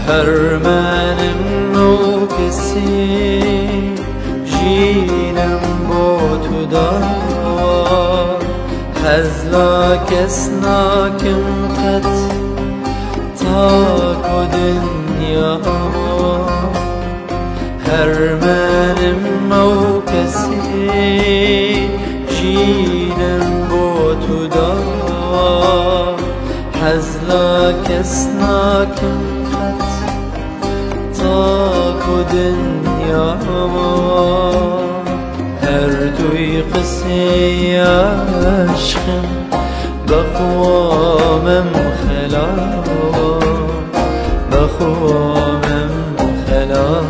هرمنم نو کسی جینم با تو دار حزلا کس ناکم قد تاک و دنیا هرمنم نو کسی جینم با تو دار حزلا کس ناکم تاک و دنیا هر دوی قصه عشقم بقوامم خلا بقوامم خلا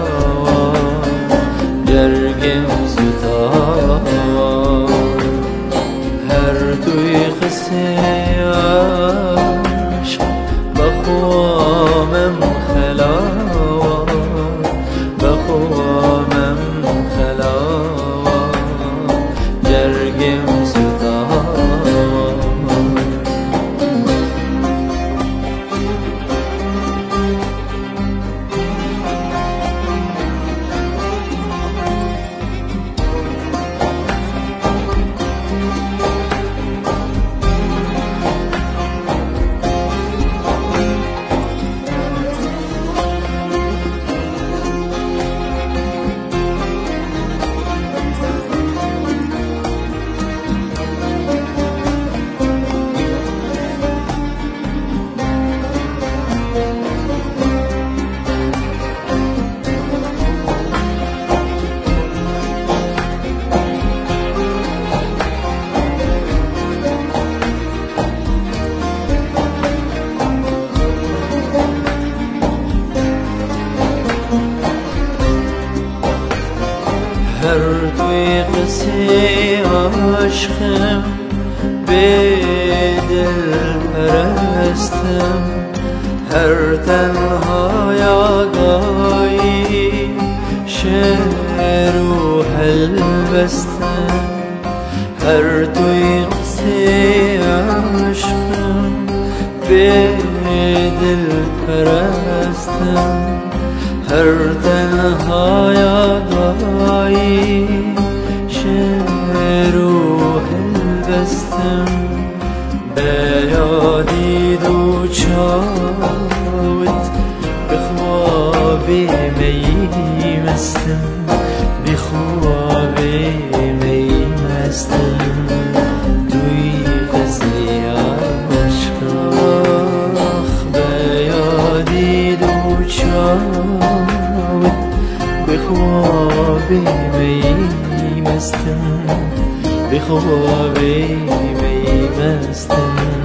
جرگم زتا هر دوی قصه عشق بقوامم خلا بقوامم خلا جرگم زتا هر دوی قصه عشقم به دل پرستم هر تنهای آگاهی شعر و حل بستم هر دوی قصه عشقم به دل پرستم هر تنهای آگاهی شعر و حل بستم به یادی دو چاوت به خواب می مستم به خواب می مستم دوی قصه عشق به یادی دو چاوت به خواب می مستم به خواب می مستم